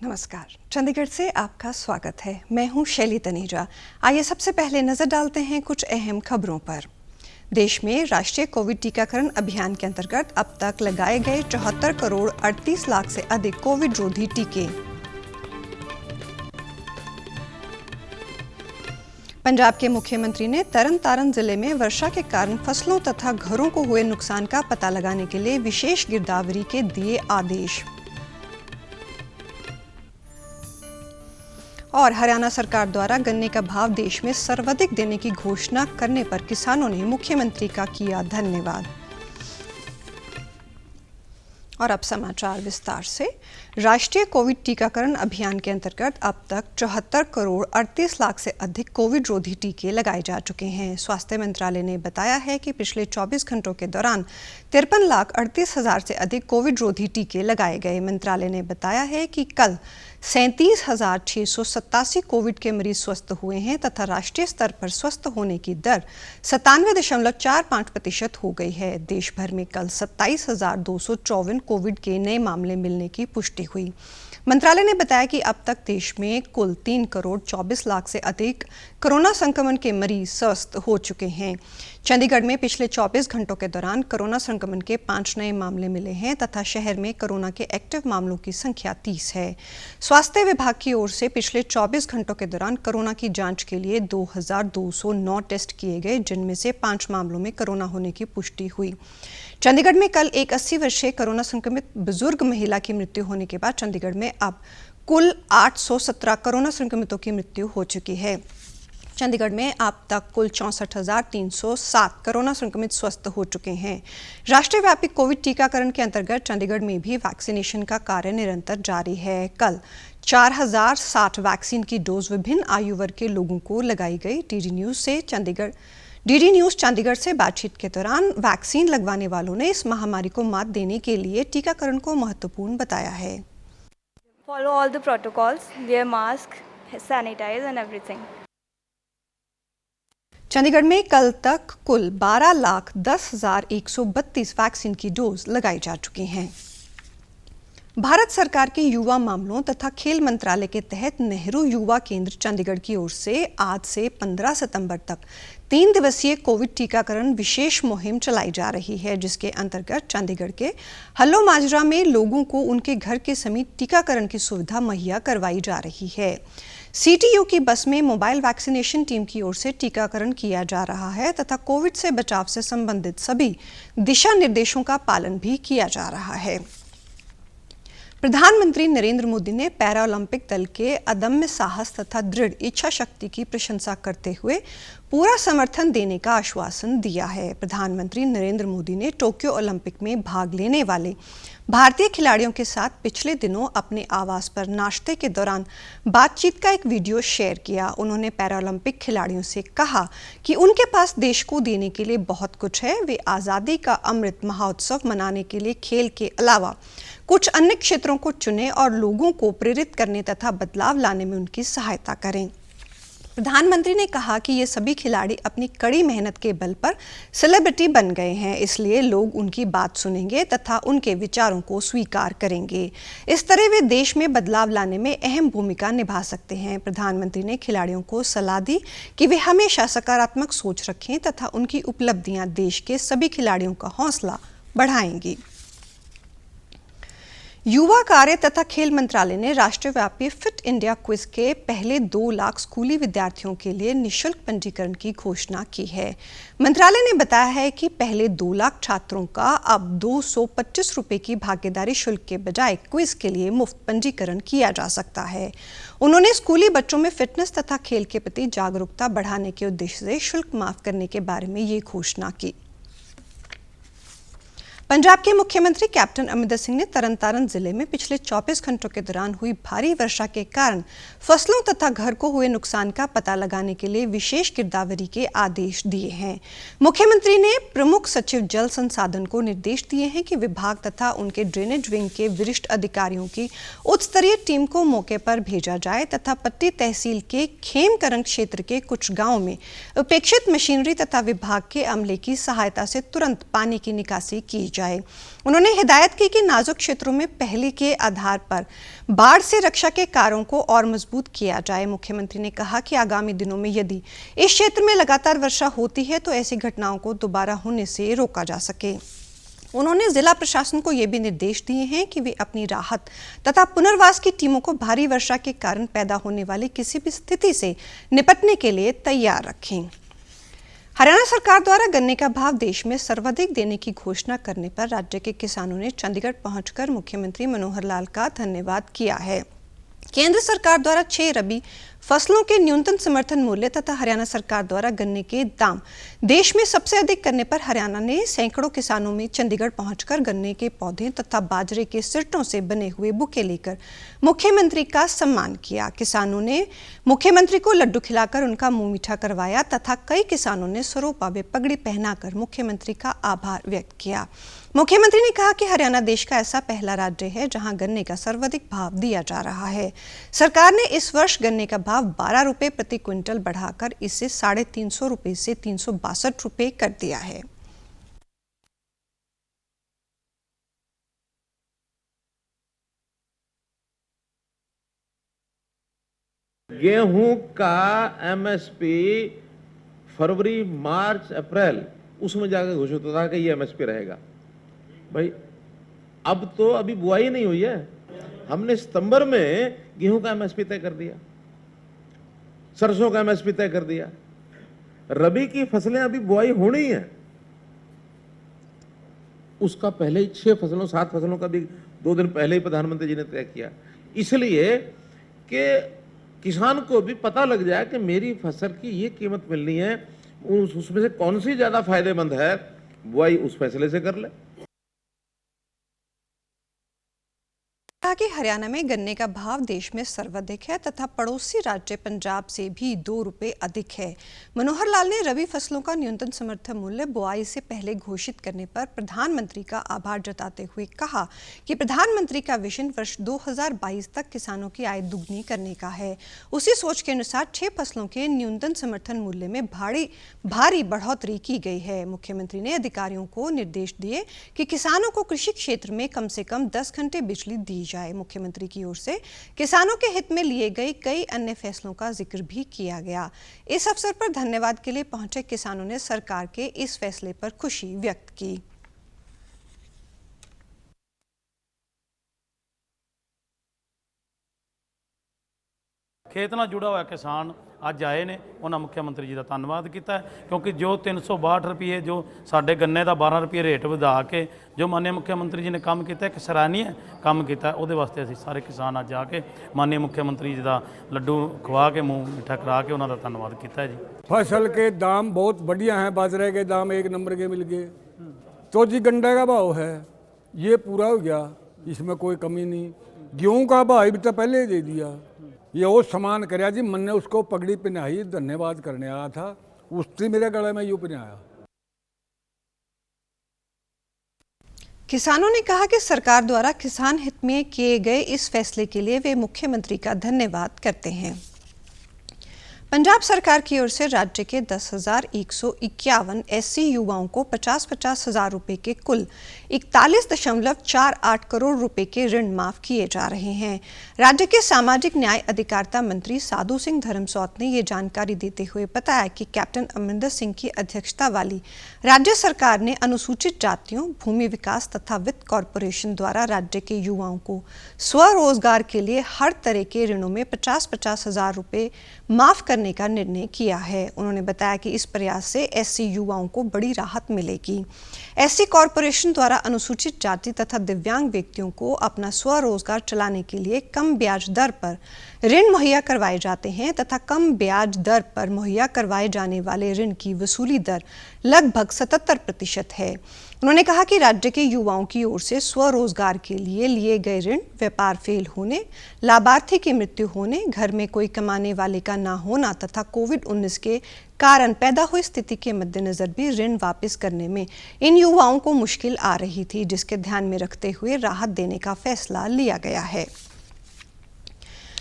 नमस्कार, चंडीगढ़ से आपका स्वागत है। मैं हूं शैली तनेजा। आइए सबसे पहले नजर डालते हैं कुछ अहम खबरों पर। देश में राष्ट्रीय कोविड टीकाकरण अभियान के अंतर्गत अब तक लगाए गए 74 करोड़ 38 लाख से अधिक कोविड रोधी टीके। पंजाब के मुख्यमंत्री ने तरन तारण जिले में वर्षा के कारण फसलों तथा घरों को हुए नुकसान का पता लगाने के लिए विशेष गिरदावरी के दिए आदेश। और हरियाणा सरकार द्वारा गन्ने का भाव देश में सर्वाधिक देने की घोषणा करने पर किसानों ने मुख्यमंत्री का किया धन्यवाद। और अब समाचार विस्तार से। राष्ट्रीय कोविड टीकाकरण अभियान के अंतर्गत अब तक 74 करोड़ 38 लाख से अधिक कोविड रोधी टीके लगाए जा चुके हैं। स्वास्थ्य मंत्रालय ने बताया है कि पिछले 24 घंटों के दौरान 53,38,000 से अधिक कोविड रोधी टीके लगाए गए। मंत्रालय ने बताया है कि कल 37,687 कोविड के मरीज स्वस्थ हुए हैं तथा राष्ट्रीय स्तर पर स्वस्थ होने की दर 97.45% हो गई है। देश भर में कल 27,254 कोविड के नए मामले मिलने की पुष्टि हुई। मंत्रालय ने बताया कि अब तक देश में कुल 3 करोड़ 24 लाख से अधिक कोरोना संक्रमण के मरीज स्वस्थ हो चुके हैं। चंडीगढ़ में पिछले 24 घंटों के दौरान कोरोना संक्रमण के 5 नए मामले मिले हैं तथा शहर में कोरोना के एक्टिव मामलों की संख्या 30 है। स्वास्थ्य विभाग की ओर से पिछले 24 घंटों के दौरान कोरोना की जांच के लिए 2,209 टेस्ट किए गए, जिनमें से 5 मामलों में कोरोना होने की पुष्टि हुई। चंडीगढ़ में कल एक 80 वर्षीय कोरोना संक्रमित बुजुर्ग महिला की मृत्यु होने के बाद चंडीगढ़ में अब कुल 817 कोरोना संक्रमितों की मृत्यु हो चुकी है। चंडीगढ़ में अब तक कुल 64,307 कोरोना संक्रमित स्वस्थ हो चुके हैं। राष्ट्रीय व्यापी कोविड टीकाकरण के अंतर्गत चंडीगढ़ में भी वैक्सीनेशन का कार्य निरंतर जारी है। कल 4,060 वैक्सीन की डोज विभिन्न आयु वर्ग के लोगों को लगाई गई। डीडी न्यूज चंडीगढ़ से बातचीत के दौरान वैक्सीन लगवाने वालों ने इस महामारी को मात देने के लिए टीकाकरण को महत्वपूर्ण बताया है। Follow all the protocols, wear mask, sanitize and everything. Chandigarh में कल तक कुल 12,10,132 वैक्सीन की डोज लगाई जा चुकी हैं। भारत सरकार के युवा मामलों तथा खेल मंत्रालय के तहत नेहरू युवा केंद्र चंडीगढ़ की ओर से आज से 15 सितंबर तक 3 दिवसीय कोविड टीकाकरण विशेष मुहिम चलाई जा रही है, जिसके अंतर्गत चंडीगढ़ के हल्लो माजरा में लोगों को उनके घर के समीप टीकाकरण की सुविधा मुहैया करवाई जा रही है। सीटीयू की बस में मोबाइल वैक्सीनेशन टीम की ओर से टीकाकरण किया जा रहा है तथा कोविड से बचाव से संबंधित सभी दिशा निर्देशों का पालन भी किया जा रहा है। प्रधानमंत्री नरेंद्र मोदी ने पैरा ओलंपिक दल के अदम्य साहस तथा दृढ़ इच्छा शक्ति की प्रशंसा करते हुए पूरा समर्थन देने का आश्वासन दिया है। प्रधानमंत्री नरेंद्र मोदी ने टोक्यो ओलंपिक में भाग लेने वाले भारतीय खिलाड़ियों के साथ पिछले दिनों अपने आवास पर नाश्ते के दौरान बातचीत का एक वीडियो शेयर किया। उन्होंने पैरा ओलंपिक खिलाड़ियों से कहा कि उनके पास देश को देने के लिए बहुत कुछ है। वे आज़ादी का अमृत महोत्सव मनाने के लिए खेल के अलावा कुछ अन्य क्षेत्रों को चुनें और लोगों को प्रेरित करने तथा बदलाव लाने में उनकी सहायता करें। प्रधानमंत्री ने कहा कि ये सभी खिलाड़ी अपनी कड़ी मेहनत के बल पर सेलिब्रिटी बन गए हैं, इसलिए लोग उनकी बात सुनेंगे तथा उनके विचारों को स्वीकार करेंगे। इस तरह वे देश में बदलाव लाने में अहम भूमिका निभा सकते हैं। प्रधानमंत्री ने खिलाड़ियों को सलाह दी कि वे हमेशा सकारात्मक सोच रखें तथा उनकी उपलब्धियां देश के सभी खिलाड़ियों का हौसला बढ़ाएंगी। युवा कार्य तथा खेल मंत्रालय ने राष्ट्रव्यापी फिट इंडिया क्विज के पहले 2 लाख स्कूली विद्यार्थियों के लिए निःशुल्क पंजीकरण की घोषणा की है। मंत्रालय ने बताया है कि पहले 2 लाख छात्रों का अब 225 रुपये की भागीदारी शुल्क के बजाय क्विज के लिए मुफ्त पंजीकरण किया जा सकता है। उन्होंने स्कूली बच्चों में फिटनेस तथा खेल के प्रति जागरूकता बढ़ाने के उद्देश्य से शुल्क माफ करने के बारे में ये घोषणा की। पंजाब के मुख्यमंत्री कैप्टन अमरिंदर सिंह ने तरन तारण जिले में पिछले 24 घंटों के दौरान हुई भारी वर्षा के कारण फसलों तथा घर को हुए नुकसान का पता लगाने के लिए विशेष गिरदावरी के आदेश दिए हैं। मुख्यमंत्री ने प्रमुख सचिव जल संसाधन को निर्देश दिए हैं कि विभाग तथा उनके ड्रेनेज विंग के वरिष्ठ अधिकारियों की उच्च स्तरीय टीम को मौके पर भेजा जाए तथा पट्टी तहसील के खेमकरन क्षेत्र के कुछ गाँवों में उपेक्षित मशीनरी तथा विभाग के अमले की सहायता से तुरंत पानी की निकासी की जाए। उन्होंने हिदायत की कि नाजुक क्षेत्रों में पहले के आधार पर बाढ़ से रक्षा के कार्यों को और मजबूत किया जाए। मुख्यमंत्री ने कहा कि आगामी दिनों में यदि इस क्षेत्र में लगातार वर्षा होती है तो ऐसी घटनाओं को दोबारा होने से रोका जा सके। उन्होंने जिला प्रशासन को ये भी निर्देश दिए हैं कि वे अपनी राहत तथा पुनर्वास की टीमों को भारी वर्षा के कारण पैदा होने वाली किसी भी स्थिति से निपटने के लिए तैयार रखें। हरियाणा सरकार द्वारा गन्ने का भाव देश में सर्वाधिक देने की घोषणा करने पर राज्य के किसानों ने चंडीगढ़ पहुंचकर मुख्यमंत्री मनोहर लाल का धन्यवाद किया है। केंद्र सरकार द्वारा 6 रबी फसलों के न्यूनतम समर्थन मूल्य तथा हरियाणा सरकार द्वारा गन्ने के दाम देश में सबसे अधिक करने पर हरियाणा ने सैकड़ों किसानों में चंडीगढ़ पहुंचकर गन्ने के पौधे तथा बाजरे के सिरटों से बने हुए बुके लेकर मुख्यमंत्री का सम्मान किया। किसानों ने मुख्यमंत्री को लड्डू खिलाकर उनका मुंह मीठा करवाया तथा कई किसानों ने सरोपा में पगड़ी पहनाकर मुख्यमंत्री का आभार व्यक्त किया। मुख्यमंत्री ने कहा कि हरियाणा देश का ऐसा पहला राज्य है जहां गन्ने का सर्वाधिक भाव दिया जा रहा है। सरकार ने इस वर्ष गन्ने का भाव 12 रुपए प्रति क्विंटल बढ़ाकर इसे 350 रुपए से 362 रुपए कर दिया है। गेहूं का एमएसपी फरवरी, मार्च, अप्रैल उसमें जाकर घोषित होता है कि ये एमएसपी रहेगा। भाई अब तो अभी बुआई नहीं हुई है, हमने सितंबर में गेहूं का एमएसपी तय कर दिया, सरसों का एमएसपी तय कर दिया। रबी की फसलें अभी बुआई होनी है, उसका पहले ही 6 फसलों 7 फसलों का भी 2 दिन पहले ही प्रधानमंत्री जी ने तय किया, इसलिए कि किसान को भी पता लग जाए कि मेरी फसल की ये कीमत मिलनी है, उसमें से कौन सी ज्यादा फायदेमंद है, बुआई उस फैसले से कर ले। कहा कि हरियाणा में गन्ने का भाव देश में सर्वाधिक है तथा पड़ोसी राज्य पंजाब से भी 2 रुपए अधिक है। मनोहर लाल ने रबी फसलों का न्यूनतम समर्थन मूल्य बुआई से पहले घोषित करने पर प्रधानमंत्री का आभार जताते हुए कहा कि प्रधानमंत्री का विजन वर्ष 2022 तक किसानों की आय दुगनी करने का है। उसी सोच के अनुसार 6 फसलों के न्यूनतम समर्थन मूल्य में भारी बढ़ोतरी की गई है। मुख्यमंत्री ने अधिकारियों को निर्देश दिए कि किसानों को कृषि क्षेत्र में कम से कम 10 घंटे बिजली दी जाए। मुख्यमंत्री की ओर से किसानों के हित में लिए गए कई अन्य फैसलों का जिक्र भी किया गया। इस अवसर पर धन्यवाद के लिए पहुंचे किसानों ने सरकार के इस फैसले पर खुशी व्यक्त की। खेत ਨਾਲ जुड़ा हुआ किसान ਅੱਜ ਆਏ ਨੇ, ਉਹਨਾਂ ਮੁੱਖ ਮੰਤਰੀ ਜੀ ਦਾ ਧੰਨਵਾਦ ਕੀਤਾ ਕਿਉਂਕਿ ਜੋ 362 ਰੁਪਏ ਜੋ ਸਾਡੇ ਗੰਨੇ ਦਾ 12 ਰੁਪਏ ਰੇਟ ਵਧਾ ਕੇ ਜੋ ਮਾਨਯ ਮੁੱਖ ਮੰਤਰੀ ਜੀ ਨੇ ਕੰਮ ਕੀਤਾ, ਇੱਕ ਸਰਾਹਨੀय ਕੰਮ ਕੀਤਾ। ਉਹਦੇ ਵਾਸਤੇ ਅਸੀਂ ਸਾਰੇ ਕਿਸਾਨ ਅੱਜ ਆ ਕੇ ਮਾਨਯ ਮੁੱਖ ਮੰਤਰੀ ਜੀ ਦਾ ਲੱਡੂ ਖਵਾ ਕੇ ਮੂੰਹ ਮਿੱਠਾ ਕਰਾ ਕੇ ਉਹਨਾਂ ਦਾ ਧੰਨਵਾਦ ਕੀਤਾ ਜੀ। फसल के दाम बहुत बढ़िया हैं, बाजरे के दाम 1 नंबर के मिल गए, तो जी गंडे का भाव है ये पूरा हो गया, इसमें कोई कमी नहीं। गेहूँ का भाव भी तो पहले ही दे दिया, ये और सामान कराया जी। मन ने उसको पगड़ी पहनाई, धन्यवाद करने आया था, उससे मेरे गले में यूं पहनाया। किसानों ने कहा कि सरकार द्वारा किसान हित में किए गए इस फैसले के लिए वे मुख्यमंत्री का धन्यवाद करते हैं। पंजाब सरकार की ओर से राज्य के 10,151 एससी युवाओं को 50-50 हज़ार रुपए के कुल 41.48 करोड़ रुपए के ऋण माफ किए जा रहे हैं। राज्य के सामाजिक न्याय अधिकारिता मंत्री साधु सिंह धर्मसौत ने ये जानकारी देते हुए बताया कि कैप्टन अमरिंदर सिंह की अध्यक्षता वाली राज्य सरकार ने अनुसूचित जातियों, भूमि विकास तथा वित्त कॉरपोरेशन द्वारा राज्य के युवाओं को स्वरोजगार के लिए हर तरह के ऋणों में 50-50 हज़ार रुपए माफ करने का निर्णय किया है। उन्होंने बताया कि इस प्रयास से एससी युवाओं को बड़ी राहत मिलेगी। एससी कॉरपोरेशन द्वारा अनुसूचित जाति तथा दिव्यांग व्यक्तियों को अपना स्वरोजगार चलाने के लिए कम ब्याज दर पर ऋण मुहैया करवाए जाते हैं तथा कम ब्याज दर पर मुहैया करवाए जाने वाले ऋण की वसूली दर लगभग 77% है। उन्होंने कहा कि राज्य के युवाओं की ओर से स्वरोजगार के लिए गए ऋण, व्यापार फेल होने, लाभार्थी की मृत्यु होने, घर में कोई कमाने वाले का ना होना तथा कोविड-19 के कारण पैदा हुई स्थिति के मद्देनजर भी ऋण वापस करने में इन युवाओं को मुश्किल आ रही थी, जिसके ध्यान में रखते हुए राहत देने का फैसला लिया गया है।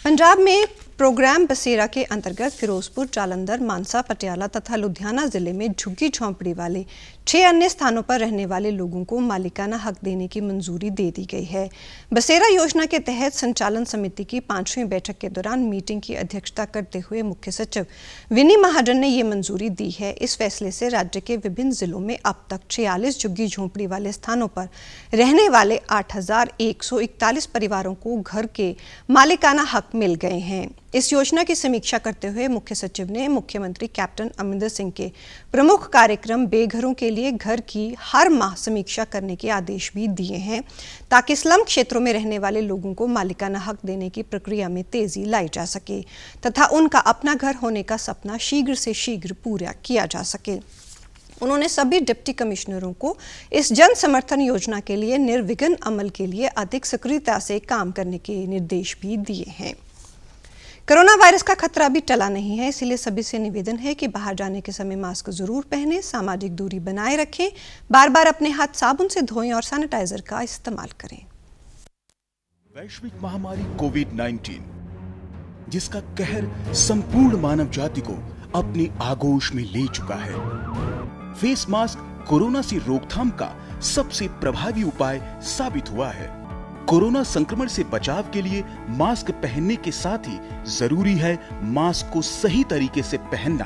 पंजाब में प्रोग्राम बसेरा के अंतर्गत फिरोजपुर, जालंधर, मानसा, पटियाला तथा लुधियाना जिले में झुग्गी झोंपड़ी वाले 6 अन्य स्थानों पर रहने वाले लोगों को मालिकाना हक देने की मंजूरी दे दी गई है। बसेरा योजना के तहत संचालन समिति की 5वीं बैठक के दौरान मीटिंग की अध्यक्षता करते हुए मुख्य सचिव विनी महाजन ने ये मंजूरी दी है। इस फैसले से राज्य के विभिन्न जिलों में अब तक 46 झुग्गी झोंपड़ी वाले स्थानों पर रहने वाले 8,141 परिवारों को घर के मालिकाना हक मिल गए हैं। इस योजना की समीक्षा करते हुए मुख्य सचिव ने मुख्यमंत्री कैप्टन अमरिंदर सिंह के प्रमुख कार्यक्रम बेघरों के लिए घर की हर माह समीक्षा करने के आदेश भी दिए हैं, ताकि स्लम क्षेत्रों में रहने वाले लोगों को मालिकाना हक देने की प्रक्रिया में तेजी लाई जा सके तथा उनका अपना घर होने का सपना शीघ्र से शीघ्र पूरा किया जा सके। उन्होंने सभी डिप्टी कमिश्नरों को इस जन समर्थन योजना के लिए निर्विघ्न अमल के लिए अधिक सक्रियता से काम करने के निर्देश भी दिए हैं। कोरोना वायरस का खतरा अभी टला नहीं है, इसलिए सभी से निवेदन है कि बाहर जाने के समय मास्क जरूर पहनें, सामाजिक दूरी बनाए रखें, बार बार अपने हाथ साबुन से धोएं और सैनिटाइजर का इस्तेमाल करें। वैश्विक महामारी कोविड-19 जिसका कहर संपूर्ण मानव जाति को अपनी आगोश में ले चुका है। फेस मास्क कोरोना से रोकथाम का सबसे प्रभावी उपाय साबित हुआ है। कोरोना संक्रमण से बचाव के लिए मास्क पहनने के साथ ही जरूरी है मास्क को सही तरीके से पहनना।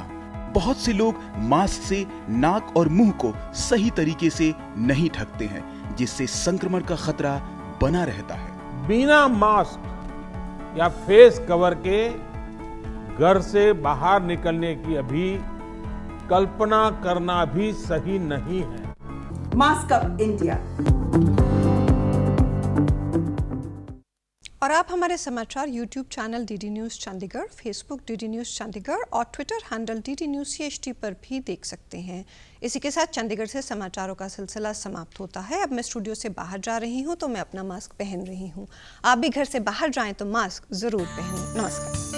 बहुत से लोग मास्क से नाक और मुंह को सही तरीके से नहीं ढकते हैं, जिससे संक्रमण का खतरा बना रहता है। बिना मास्क या फेस कवर के घर से बाहर निकलने की अभी कल्पना करना भी सही नहीं है। Mask up India. और आप हमारे समाचार YouTube channel DD news Chandigarh, Facebook DD news Chandigarh और Twitter handle DD news CHT पर भी देख सकते हैं। इसी के साथ चंडीगढ़ से समाचारों का सिलसिला समाप्त होता है। अब मैं स्टूडियो से बाहर जा रही हूं तो मैं अपना मास्क पहन रही हूं। आप भी घर से बाहर जाएं तो मास्क जरूर पहनें। नमस्कार।